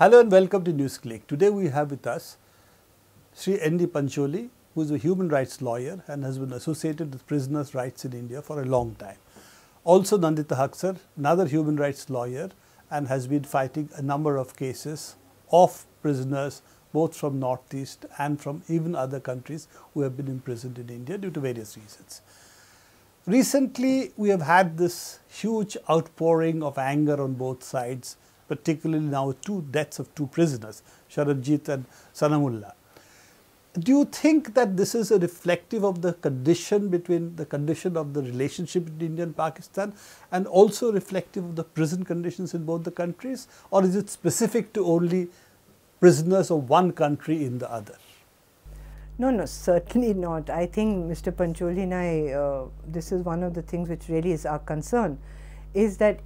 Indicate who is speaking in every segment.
Speaker 1: Hello and welcome to Newsclick. Today we have with us Sri N.D. Pancholi, who is a human rights lawyer and has been associated with prisoners' rights in India for a long time. Also Nandita Haksar, another human rights lawyer, and has been fighting a number of cases of prisoners both from Northeast and from even other countries who have been imprisoned in India due to various reasons. Recently, we have had this huge outpouring of anger on both sides, particularly now two deaths of two prisoners, Sarabjit and Sanaullah. Do you think that this is a reflective of the condition of the relationship between India and Pakistan, and also reflective of the prison conditions in both the countries, or is it specific to only prisoners of one country in the other?
Speaker 2: No, certainly not. I think Mr. Pancholi and I, this is one of the things which really is our concern, is that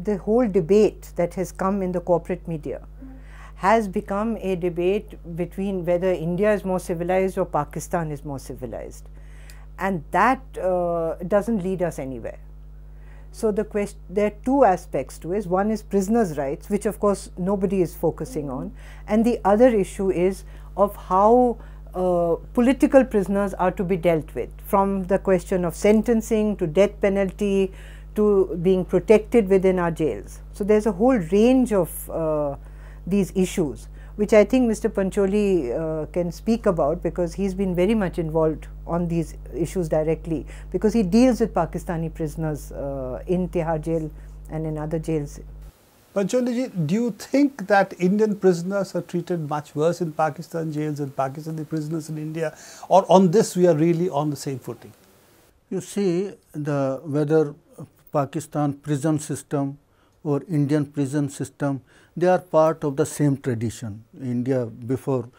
Speaker 2: the whole debate that has come in the corporate media has become a debate between whether India is more civilized or Pakistan is more civilized, and that doesn't lead us anywhere. So there are two aspects to it. One is prisoners' rights, which of course nobody is focusing on, and the other issue is of how political prisoners are to be dealt with, from the question of sentencing to death penalty to being protected within our jails. So there's a whole range of these issues, which I think Mr. Pancholi can speak about, because he's been very much involved on these issues directly, because he deals with Pakistani prisoners in Tihar jail and in other jails.
Speaker 1: Pancholi ji, do you think that Indian prisoners are treated much worse in Pakistan jails than Pakistani prisoners in India, or on this we are really on the same footing?
Speaker 3: You see, whether Pakistan prison system or Indian prison system, they are part of the same tradition. India before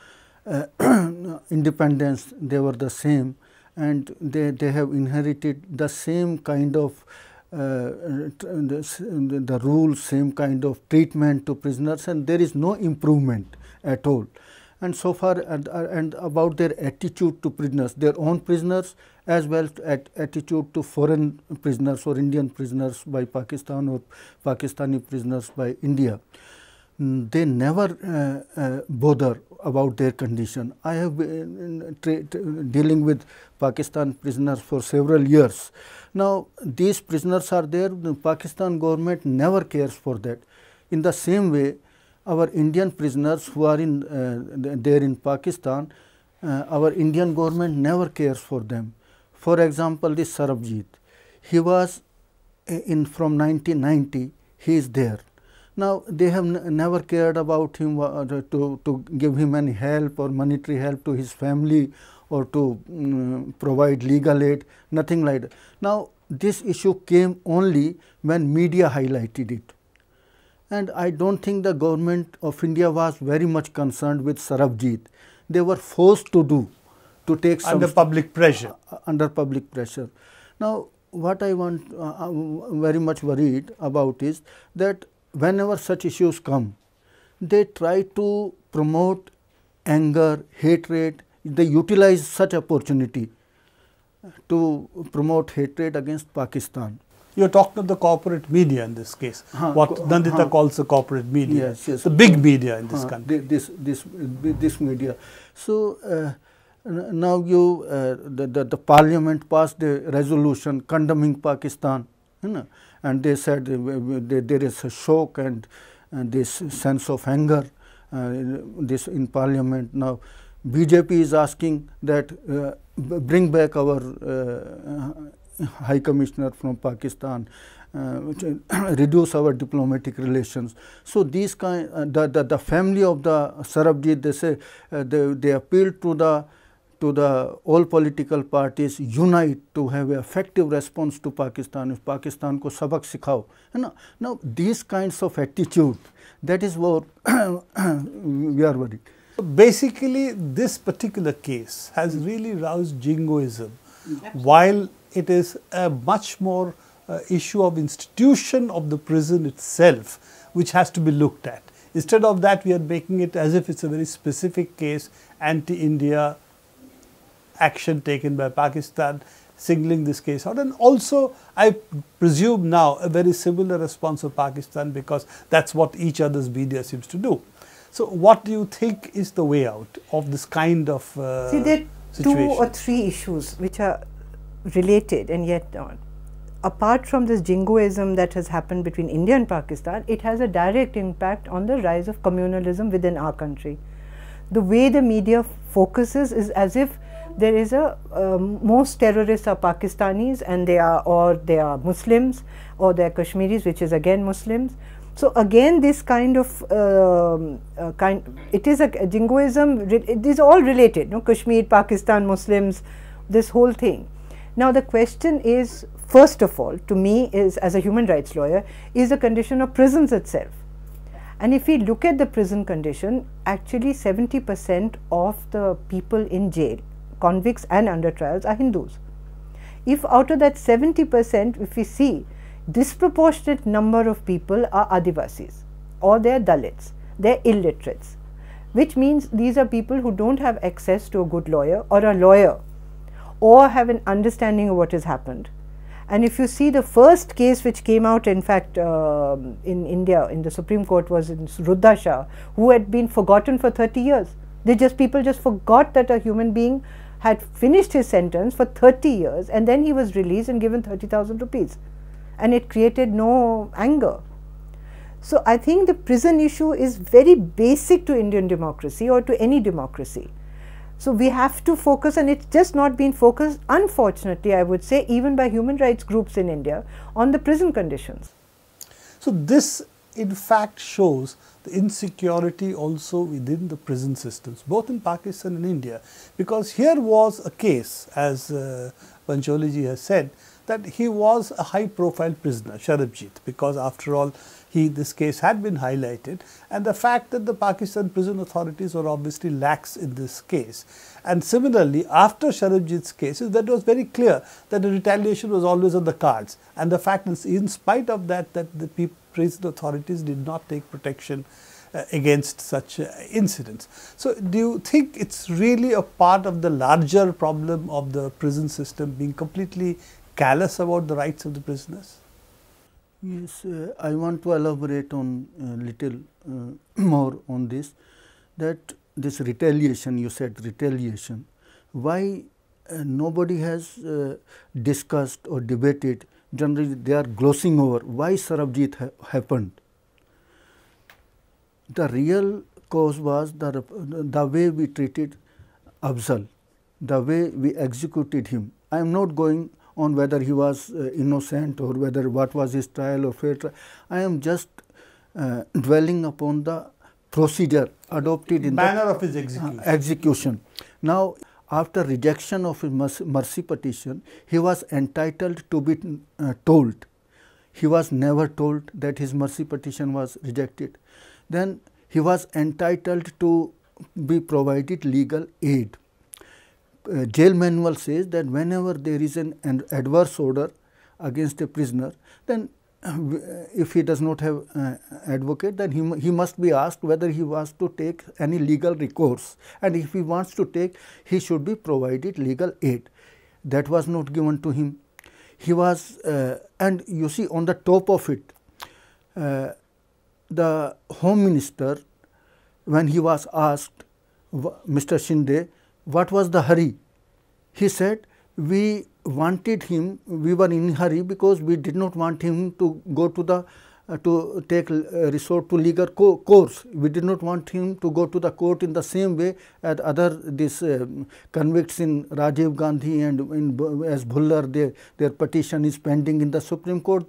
Speaker 3: independence, they were the same, and they have inherited the same kind of the rules, same kind of treatment to prisoners, and there is no improvement at all. And so far, and about their attitude to prisoners, their own prisoners, as well as attitude to foreign prisoners or Indian prisoners by Pakistan or Pakistani prisoners by India. They never bother about their condition. I have been dealing with Pakistan prisoners for several years. Now, these prisoners are there, the Pakistan government never cares for that. In the same way, our Indian prisoners who are there in Pakistan, our Indian government never cares for them. For example, this Sarabjit, he was from 1990, he is there. Now, they have never cared about him to give him any help or monetary help to his family, or to provide legal aid, nothing like that. Now, this issue came only when media highlighted it. And I don't think the government of India was very much concerned with Sarabjit. They were forced to take some…
Speaker 1: Under public pressure.
Speaker 3: Under public pressure. Now, what I want very much worried about is that whenever such issues come, they try to promote anger, hatred. They utilize such opportunity to promote hatred against Pakistan.
Speaker 1: You are talking of the corporate media in this case, what Nandita calls the corporate media,
Speaker 3: yes.
Speaker 1: The big media in this country.
Speaker 3: This media. So, now the parliament passed a resolution condemning Pakistan, and they said there is a shock and this sense of anger this in parliament. Now, BJP is asking that bring back our High Commissioner from Pakistan, reduce our diplomatic relations. So these the family of the Sarabjit, they say they appeal to the all political parties unite to have an effective response to Pakistan. If Pakistan ko sabak sikhao, now these kinds of attitude, that is what we are worried.
Speaker 1: So basically, this particular case has really roused jingoism, while it is a much more issue of institution of the prison itself, which has to be looked at. Instead of that, we are making it as if it's a very specific case, anti-India action taken by Pakistan, singling this case out, and also I presume now a very similar response of Pakistan, because that's what each other's media seems to do. So what do you think is the way out of this kind of
Speaker 2: See, there are
Speaker 1: situation?
Speaker 2: 2 or 3 issues which are related and yet not. Apart from this jingoism that has happened between India and Pakistan, it has a direct impact on the rise of communalism within our country. The way the media focuses is as if there is a most terrorists are Pakistanis and they are Muslims, or they are Kashmiris, which is again Muslims. So again, this kind of it is a jingoism. It is all related. No, Kashmir, Pakistan, Muslims, this whole thing. Now the question is, first of all, to me, is as a human rights lawyer, is the condition of prisons itself. And if we look at the prison condition, actually 70% of the people in jail, convicts and under trials, are Hindus. If out of that 70%, if we see, disproportionate number of people are Adivasis, or they are Dalits, they are illiterates, which means these are people who don't have access to a good lawyer or a lawyer, or have an understanding of what has happened. And if you see the first case which came out, in fact, in India, in the Supreme Court, was in Ruddha Shah, who had been forgotten for 30 years. People just forgot that a human being had finished his sentence for 30 years and then he was released and given 30,000 rupees. And it created no anger. So I think the prison issue is very basic to Indian democracy or to any democracy. So we have to focus, and it's just not been focused, unfortunately, I would say, even by human rights groups in India, on the prison conditions.
Speaker 1: So this in fact shows the insecurity also within the prison systems, both in Pakistan and India, because here was a case, as Pancholi ji has said, that he was a high profile prisoner, Sarabjit, because after all this case had been highlighted, and the fact that the Pakistan prison authorities were obviously lax in this case. And similarly, after Sarabjit's cases, that was very clear that the retaliation was always on the cards, and the fact is, in spite of that the prison authorities did not take protection against such incidents. So do you think it's really a part of the larger problem of the prison system being completely callous about the rights of the prisoners?
Speaker 3: Yes, I want to elaborate on a little more on this, that this retaliation, you said retaliation, why nobody has discussed or debated, generally they are glossing over why Sarabjit happened. The real cause was the way we treated Afzal, the way we executed him. I am not going on whether he was innocent or whether what was his trial or fair trial. I am just dwelling upon the procedure adopted in
Speaker 1: manner
Speaker 3: the
Speaker 1: of his
Speaker 3: execution. Now, after rejection of his mercy petition, he was entitled to be told. He was never told that his mercy petition was rejected. Then he was entitled to be provided legal aid. Jail manual says that whenever there is an adverse order against a prisoner, then if he does not have advocate, then he must be asked whether he wants to take any legal recourse, and if he wants to take, he should be provided legal aid. That was not given to him. He was and you see, on the top of it, the Home Minister, when he was asked, Mr. Shinde, what was the hurry? He said, we wanted him, we were in hurry because we did not want him to go to the to take resort to legal course. We did not want him to go to the court in the same way as other convicts in Rajiv Gandhi and as Bhullar, their petition is pending in the Supreme Court.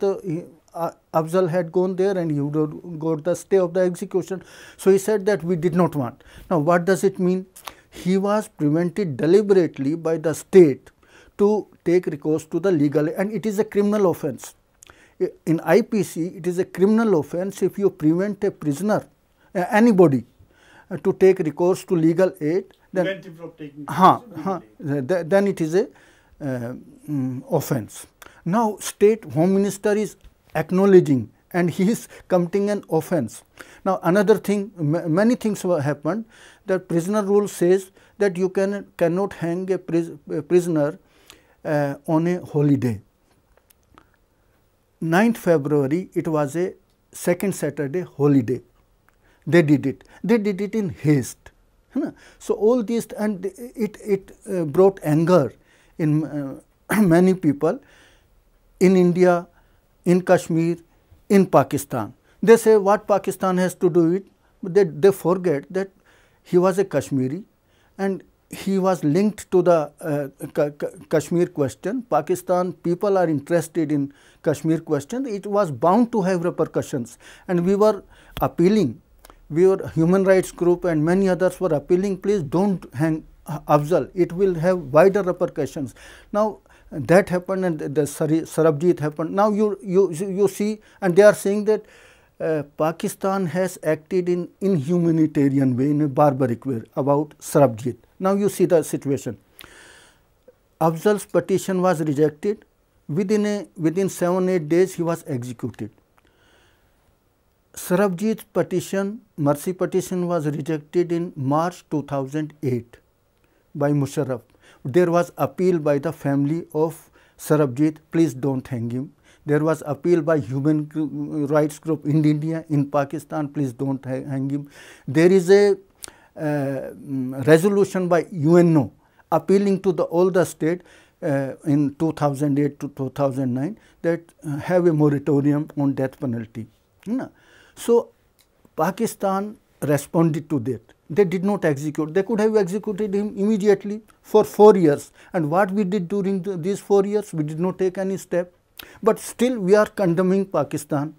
Speaker 3: Afzal had gone there and he would have got the stay of the execution. So he said that we did not want. Now what does it mean? He was prevented deliberately by the state to take recourse to the legal, and it is a criminal offence. In IPC, it is a criminal offence if you prevent a prisoner, anybody, to take recourse to legal aid. Then, then it is a offence. Now, State Home Minister is acknowledging and he is committing an offence. Now, another thing, many things have happened. The prisoner rule says that you cannot hang a prisoner on a holiday. 9th February, it was a second Saturday holiday. They did it. They did it in haste. So all these, and it brought anger in many people in India, in Kashmir, in Pakistan. They say what Pakistan has to do it, but they forget that he was a Kashmiri and he was linked to the Kashmir question. Pakistan people are interested in Kashmir question. It was bound to have repercussions, and we were appealing. We were human rights group and many others were appealing, please don't hang Afzal, it will have wider repercussions. Now that happened, and the Sarabjit happened. Now you see, and they are saying that Pakistan has acted in inhumanitarian way, in a barbaric way about Sarabjit. Now you see the situation. Afzal's petition was rejected. Within 7-8 days he was executed. Sarabjit's petition, mercy petition, was rejected in March 2008 by Musharraf. There was appeal by the family of Sarabjit, please don't hang him. There was appeal by human rights group in India, in Pakistan, please don't hang him. There is a resolution by UNO appealing to all the state in 2008 to 2009 that have a moratorium on death penalty. So Pakistan responded to that. They did not execute. They could have executed him immediately for 4 years. And what we did during these 4 years, we did not take any step. But still we are condemning Pakistan.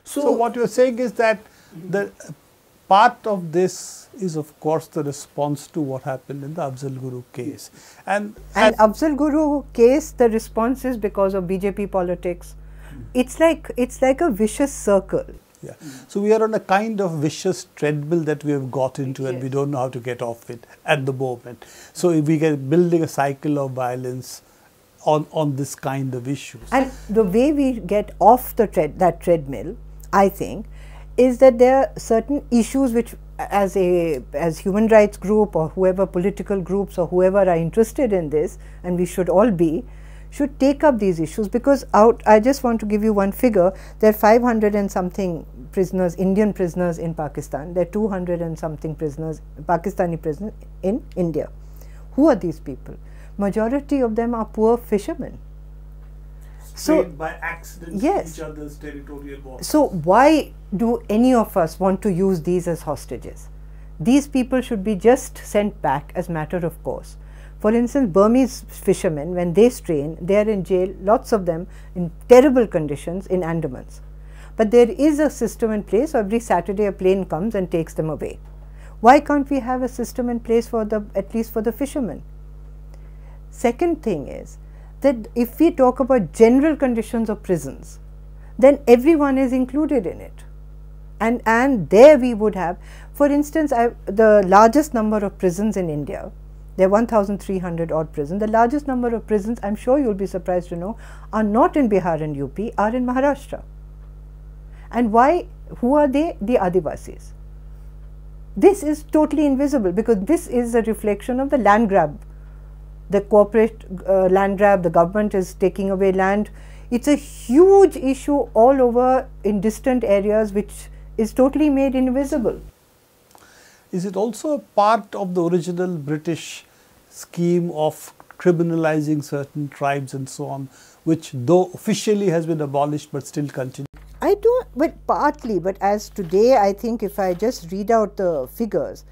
Speaker 1: So what you are saying is that the part of this is of course the response to what happened in the Afzal Guru case. And
Speaker 2: Afzal Guru case, the response is because of BJP politics. It's like a vicious circle.
Speaker 1: Yeah. So we are on a kind of vicious treadmill that we have got into, and we don't know how to get off it at the moment. So if we get building a cycle of violence on this kind of issues.
Speaker 2: And the way we get off that treadmill, I think, is that there are certain issues which as human rights group or whoever, political groups or whoever are interested in this, and we should all be, should take up these issues, because I just want to give you one figure. There are 500 and something prisoners, Indian prisoners in Pakistan. There are 200 and something prisoners, Pakistani prisoners in India. Who are these people? Majority of them are poor fishermen.
Speaker 1: So by accident,
Speaker 2: yes,
Speaker 1: each other's territorial waters.
Speaker 2: So why do any of us want to use these as hostages? These people should be just sent back as matter of course. For instance, Burmese fishermen, when they strain, they are in jail, lots of them in terrible conditions in Andamans. But there is a system in place. So every Saturday a plane comes and takes them away. Why can't we have a system in place for at least for the fishermen? Second thing is that if we talk about general conditions of prisons, then everyone is included in it. And there we would have, for instance, the largest number of prisons in India, there are 1,300 odd prisons. The largest number of prisons, I am sure you will be surprised to know, are not in Bihar and UP, are in Maharashtra. And why? Who are they? The Adivasis. This is totally invisible, because this is a reflection of the land grab. The corporate land grab, the government is taking away land. It's a huge issue all over in distant areas, which is totally made invisible.
Speaker 1: Is it also a part of the original British scheme of criminalizing certain tribes and so on, which though officially has been abolished but still continues?
Speaker 2: I don't, but partly, but as today, I think if I just read out the figures,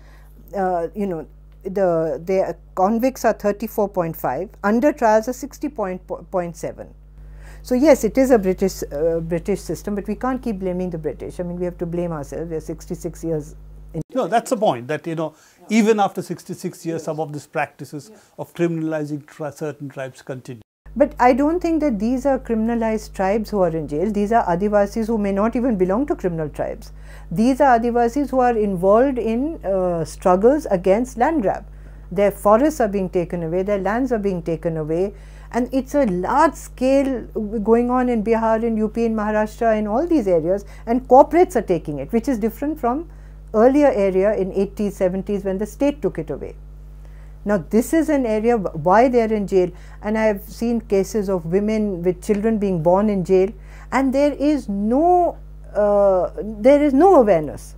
Speaker 2: you know, the convicts are 34.5, under trials are 60.7. So yes, it is a British system, but we can't keep blaming the British. I mean, we have to blame ourselves. We are 66 years.
Speaker 1: No, that's the point, that, you know, even after 66 years, some of these practices of criminalizing certain tribes continue.
Speaker 2: But I don't think that these are criminalized tribes who are in jail. These are Adivasis who may not even belong to criminal tribes. These are Adivasis who are involved in struggles against land grab. Their forests are being taken away, their lands are being taken away, and it's a large scale going on in Bihar, in UP, in Maharashtra, in all these areas, and corporates are taking it, which is different from earlier area in 80s, 70s when the state took it away. Now this is an area why they are in jail, and I have seen cases of women with children being born in jail, and there is no there is no awareness.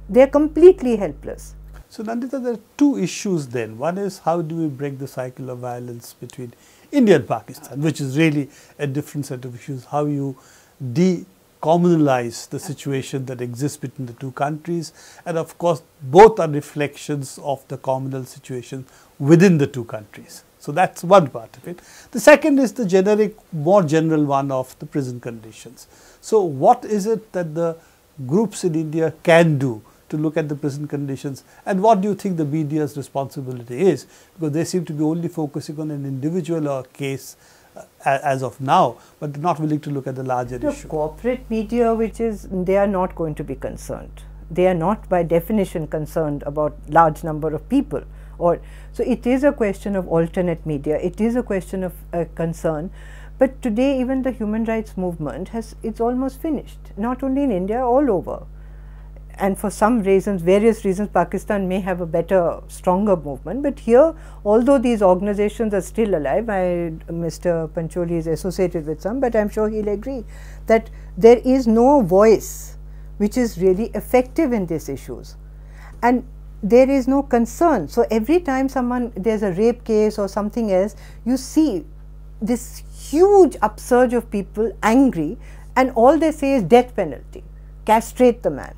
Speaker 2: They are completely helpless.
Speaker 1: So, Nandita, there are two issues then. One is how do we break the cycle of violence between India and Pakistan, which is really a different set of issues. How you decommunalize the situation that exists between the two countries, and of course, both are reflections of the communal situation within the two countries. So, that is one part of it. The second is the generic, more general one of the prison conditions. So, what is it that the groups in India can do to look at the prison conditions, and what do you think the media's responsibility is? Because they seem to be only focusing on an individual or case as of now, but they're not willing to look at the larger issue.
Speaker 2: The corporate media, they are not going to be concerned. They are not by definition concerned about large number of people. So it is a question of alternate media, it is a question of concern. But today even the human rights movement it's almost finished, not only in India, all over. And for some reasons, various reasons, Pakistan may have a better, stronger movement. But here, although these organizations are still alive, Mr. Pancholi is associated with some, but I am sure he will agree that there is no voice which is really effective in these issues. And there is no concern. So every time there's a rape case or something else, you see this huge upsurge of people angry, and all they say is death penalty, castrate the man.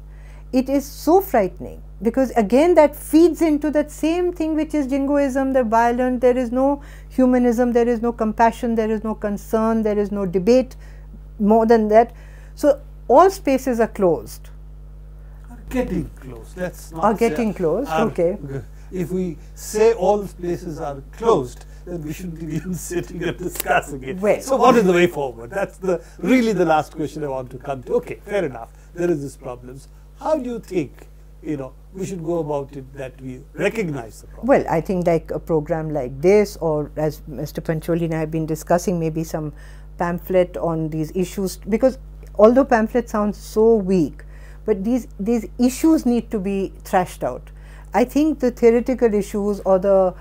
Speaker 2: It is so frightening, because again that feeds into that same thing which is jingoism, the violent. There is no humanism, there is no compassion, there is no concern, there is no debate more than that. So all spaces are closed.
Speaker 1: Are getting closed. That's not
Speaker 2: are getting closed. Okay.
Speaker 1: If we say all places are closed, then we shouldn't be even sitting and discussing it.
Speaker 2: Well,
Speaker 1: so what is the way forward? That's really the last question I want to come to. Okay, fair enough. There is this problems. How do you think, we should go about it that we recognize the problem?
Speaker 2: Well, I think like a program like this, or as Mr. Pancholi and I have been discussing, maybe some pamphlet on these issues, because although pamphlet sounds so weak, but these issues need to be thrashed out. I think the theoretical issues or the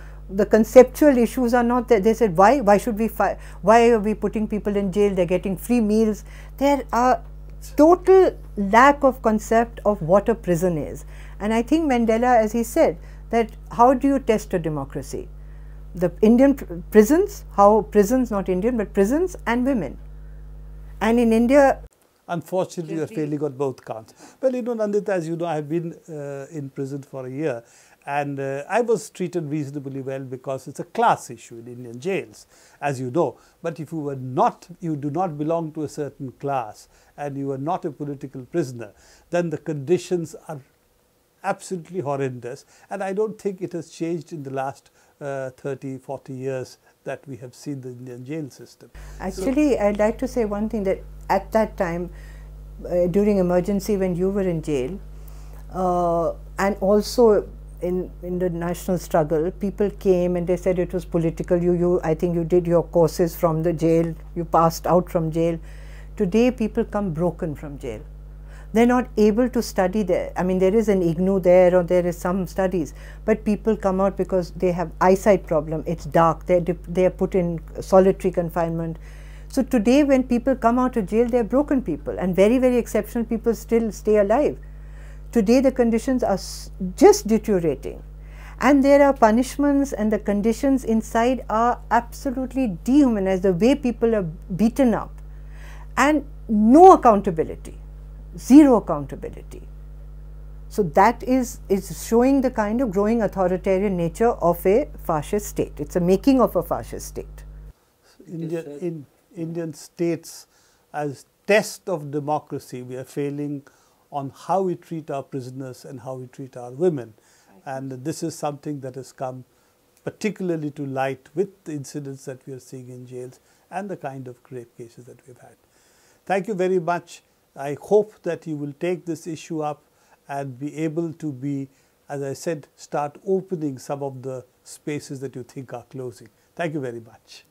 Speaker 2: conceptual issues are not there. They said, why should we fight? Why are we putting people in jail? They're getting free meals. There are total lack of concept of what a prison is. And I think Mandela, as he said, that how do you test a democracy? The Indian prisons, how prisons, not Indian, but prisons and women. And in India,
Speaker 1: unfortunately, we are failing on both counts. Well, Nandita, as you know, I have been in prison for a year, and I was treated reasonably well because it's a class issue in Indian jails, as you know. But if you do not belong to a certain class, and you are not a political prisoner, then the conditions are absolutely horrendous. And I don't think it has changed in the last 30, 40 years that we have seen the Indian jail system.
Speaker 2: Actually, I'd like to say one thing, that at that time, during emergency when you were in jail, and also in the national struggle, people came and they said it was political. I think you did your courses from the jail, you passed out from jail. Today people come broken from jail. They're not able to study there. I mean, there is an IGNOU there, or there is some studies, but people come out because they have eyesight problem. It's dark. They are put in solitary confinement. So today when people come out of jail, they are broken people, and very, very exceptional people still stay alive. Today the conditions are just deteriorating, and there are punishments, and the conditions inside are absolutely dehumanized. The way people are beaten up, and no accountability, zero accountability. So that is showing the kind of growing authoritarian nature of a fascist state. It's a making of a fascist state.
Speaker 1: Indian states, as test of democracy, we are failing on how we treat our prisoners and how we treat our women. And this is something that has come particularly to light with the incidents that we are seeing in jails and the kind of rape cases that we've had. Thank you very much. I hope that you will take this issue up and be able to be, as I said, start opening some of the spaces that you think are closing. Thank you very much.